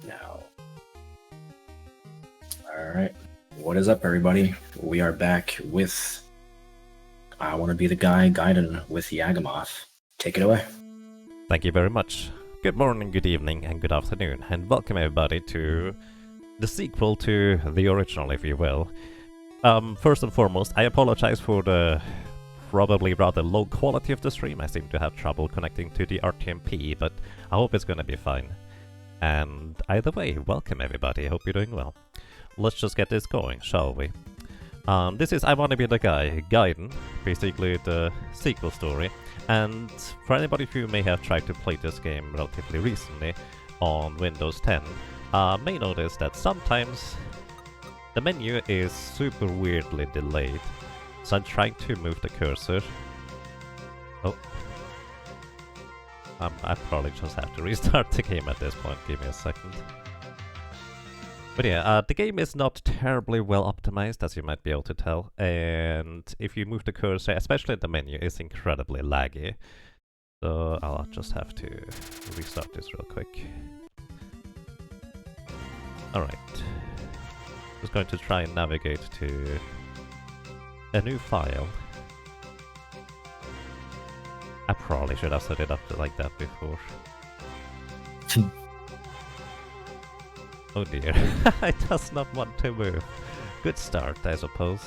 now. Alright, what is up everybody? We are back with I Want to Be the Guy Gaiden with Yagamoth. Take it away. Thank you very much. Good morning, good evening, and good afternoon, and welcome everybody to the sequel to the original, if you will. First and foremost, I apologize for the probably rather low quality of the stream. I seem to have trouble connecting to the RTMP, but I hope it's gonna be fine. And either way, welcome everybody, I hope you're doing well. Let's just get this going, shall we? This is I Want to Be the Guy Gaiden, basically the sequel story. And for anybody who may have tried to play this game relatively recently on Windows 10, may notice that sometimes the menu is super weirdly delayed. So I'm trying to move the cursor. Oh. I probably just have to restart the game at this point, give me a second. But yeah, the game is not terribly well optimized, as you might be able to tell, and if you move the cursor, especially in the menu, it's incredibly laggy. So I'll just have to restart this real quick. Alright. Just going to try and navigate to a new file. I probably should have set it up like that before. Oh dear, it does not want to move. Good start, I suppose.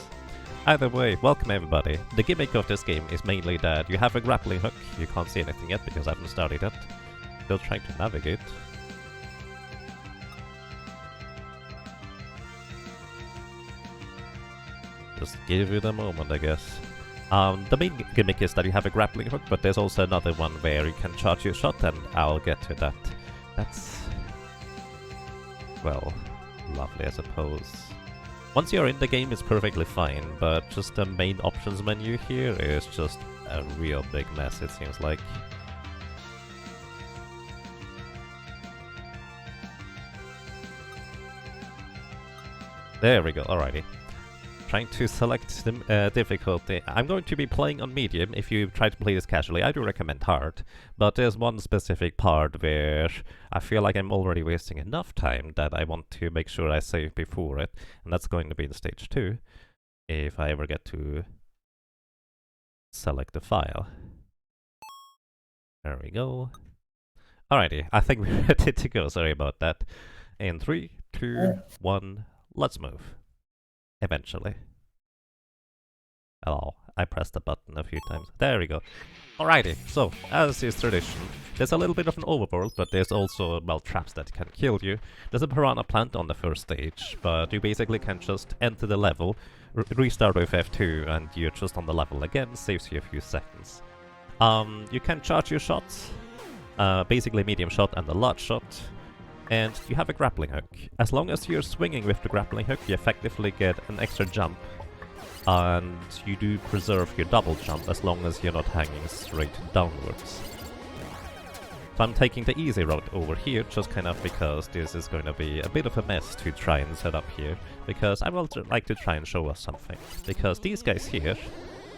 Either way, welcome everybody. The gimmick of this game is mainly that you have a grappling hook. You can't see anything yet because I haven't started it. Still trying to navigate. Just give it a moment, I guess. The main gimmick is that you have a grappling hook, but there's also another one where you can charge your shot, and I'll get to that. That's... well, lovely, I suppose. Once you're in the game, it's perfectly fine, but just the main options menu here is just a real big mess, it seems like. There we go, alrighty. Trying to select the difficulty. I'm going to be playing on medium. If you try to play this casually, I do recommend hard. But there's one specific part where I feel like I'm already wasting enough time that I want to make sure I save before it. And that's going to be in stage 2, if I ever get to select the file. There we go. Alrighty, I think we're ready to go. Sorry about that. In 3, 2, 1, let's move. Eventually. Oh, I pressed the button a few times. There we go. Alrighty, so, as is tradition, there's a little bit of an overworld, but there's also, well, traps that can kill you. There's a piranha plant on the first stage, but you basically can just enter the level, restart with F2, and you're just on the level again, saves you a few seconds. You can charge your shots, basically medium shot and a large shot. And you have a grappling hook. As long as you're swinging with the grappling hook, you effectively get an extra jump. And you do preserve your double jump as long as you're not hanging straight downwards. So I'm taking the easy route over here, just kind of because this is going to be a bit of a mess to try and set up here. Because I would like to try and show us something. Because these guys here,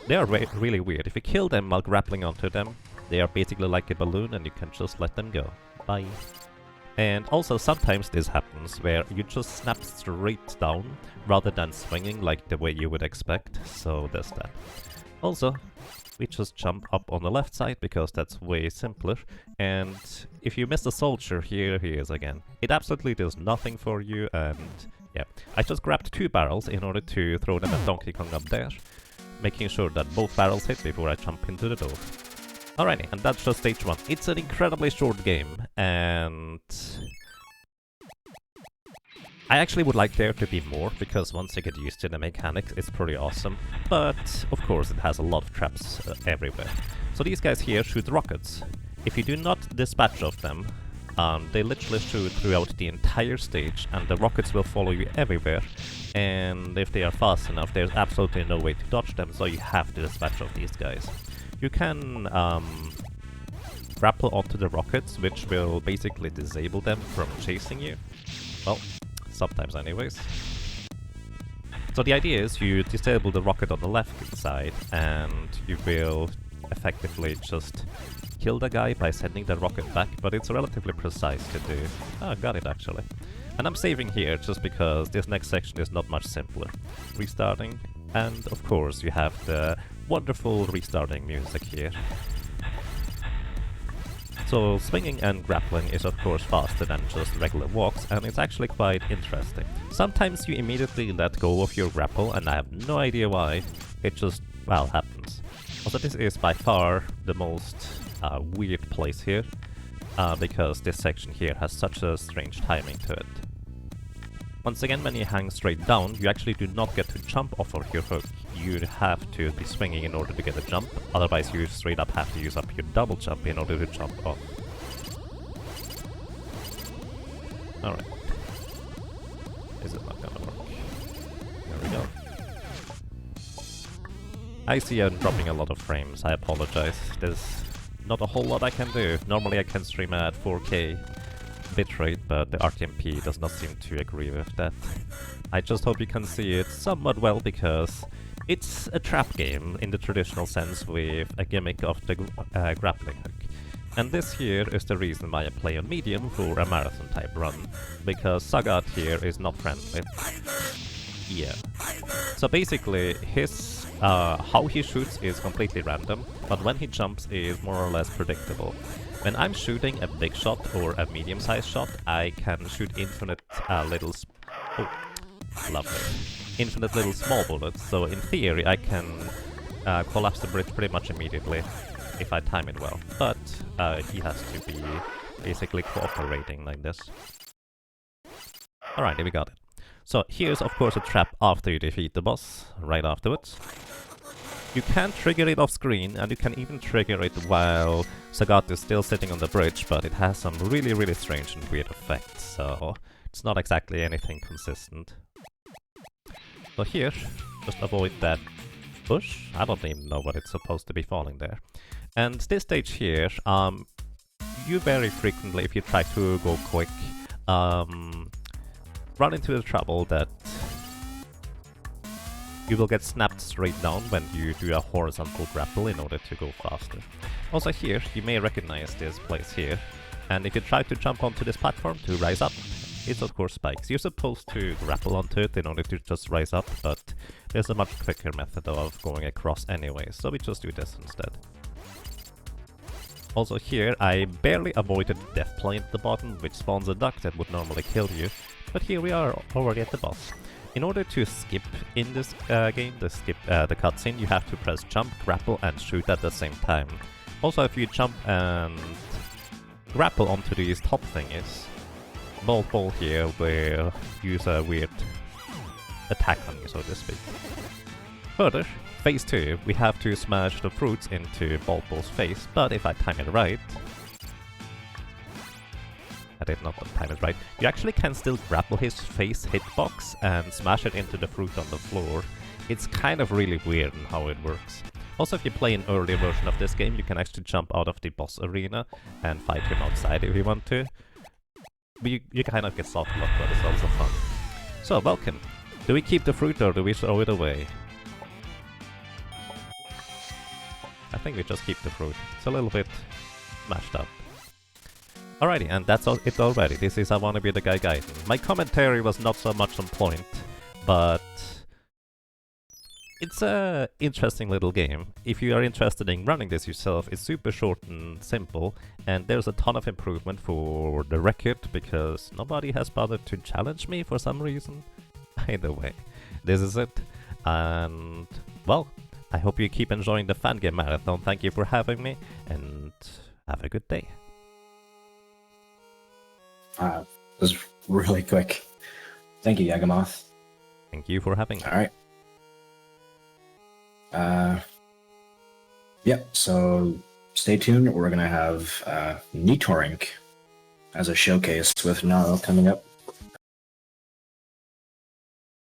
they are really weird. If you kill them while grappling onto them, they are basically like a balloon and you can just let them go. Bye. And also sometimes this happens where you just snap straight down rather than swinging like the way you would expect, so there's that. Also, we just jump up on the left side because that's way simpler, and if you miss the soldier, here he is again. It absolutely does nothing for you, and yeah. I just grabbed 2 barrels in order to throw them at Donkey Kong up there, making sure that both barrels hit before I jump into the door. Alrighty, and that's just stage 1. It's an incredibly short game, and I actually would like there to be more, because once you get used to the mechanics, it's pretty awesome. But, of course, it has a lot of traps everywhere. So these guys here shoot rockets. If you do not dispatch of them, they literally shoot throughout the entire stage, and the rockets will follow you everywhere. And if they are fast enough, there's absolutely no way to dodge them, so you have to dispatch of these guys. You can grapple onto the rockets, which will basically disable them from chasing you. Well, sometimes anyways. So the idea is you disable the rocket on the left side, and you will effectively just kill the guy by sending the rocket back, but it's relatively precise to do. Ah, got it actually. And I'm saving here just because this next section is not much simpler. Restarting, and of course you have the wonderful restarting music here. So swinging and grappling is of course faster than just regular walks, and it's actually quite interesting. Sometimes you immediately let go of your grapple, and I have no idea why. It just, well, happens. Also, this is by far the most weird place here, because this section here has such a strange timing to it. Once again, when you hang straight down, you actually do not get to jump off of your hook. You have to be swinging in order to get a jump, otherwise you straight up have to use up your double jump in order to jump off. Alright. Is it not gonna work? There we go. I see I'm dropping a lot of frames, I apologize. There's not a whole lot I can do. Normally I can stream at 4K bitrate, but the RTMP does not seem to agree with that. I just hope you can see it somewhat well, because it's a trap game in the traditional sense with a gimmick of the grappling hook. And this here is the reason why I play on medium for a marathon type run, because Sagat here is not friendly. Yeah. So basically his how he shoots is completely random, but when he jumps is more or less predictable. When I'm shooting a big shot or a medium-sized shot, I can shoot infinite little infinite little small bullets, so in theory I can collapse the bridge pretty much immediately if I time it well, but he has to be basically cooperating like this. Alright, we got it. So here's of course a trap after you defeat the boss, right afterwards. You can trigger it off screen, and you can even trigger it while Sagat is still sitting on the bridge, but it has some really strange and weird effects, so it's not exactly anything consistent. So here, just avoid that bush. I don't even know what it's supposed to be falling there. And this stage here, you very frequently, if you try to go quick, run into the trouble that you will get snapped straight down when you do a horizontal grapple in order to go faster. Also here, you may recognize this place here, and if you try to jump onto this platform to rise up, it's of course spikes. You're supposed to grapple onto it in order to just rise up, but there's a much quicker method of going across anyway, so we just do this instead. Also here, I barely avoided the death plane at the bottom, which spawns a duck that would normally kill you, but here we are already at the boss. In order to skip in this game, the cutscene, you have to press jump, grapple, and shoot at the same time. Also, if you jump and grapple onto these top thingies, Bolt Ball here will use a weird attack on you, so to speak. Further, phase 2, we have to smash the fruits into Bolt Ball's face, but if I time it right... I did not time it right. You actually can still grapple his face hitbox and smash it into the fruit on the floor. It's kind of really weird in how it works. Also, if you play an earlier version of this game, you can actually jump out of the boss arena and fight him outside if you want to. But you kind of get soft lock, but it's also fun. So, welcome. Do we keep the fruit or do we throw it away? I think we just keep the fruit. It's a little bit mashed up. Alrighty, and that's it already. This is I Wanna Be the Guy Gaiden. My commentary was not so much on point, but it's a interesting little game. If you are interested in running this yourself, it's super short and simple, and there's a ton of improvement for the record, because nobody has bothered to challenge me for some reason. Either way, this is it, and well, I hope you keep enjoying the Fangame Marathon. Thank you for having me, and have a good day. It was really quick. Thank you, Yagamoth. Thank you for having me. Alright. Yep, so stay tuned. We're going to have Nitorink as a showcase with Naro coming up.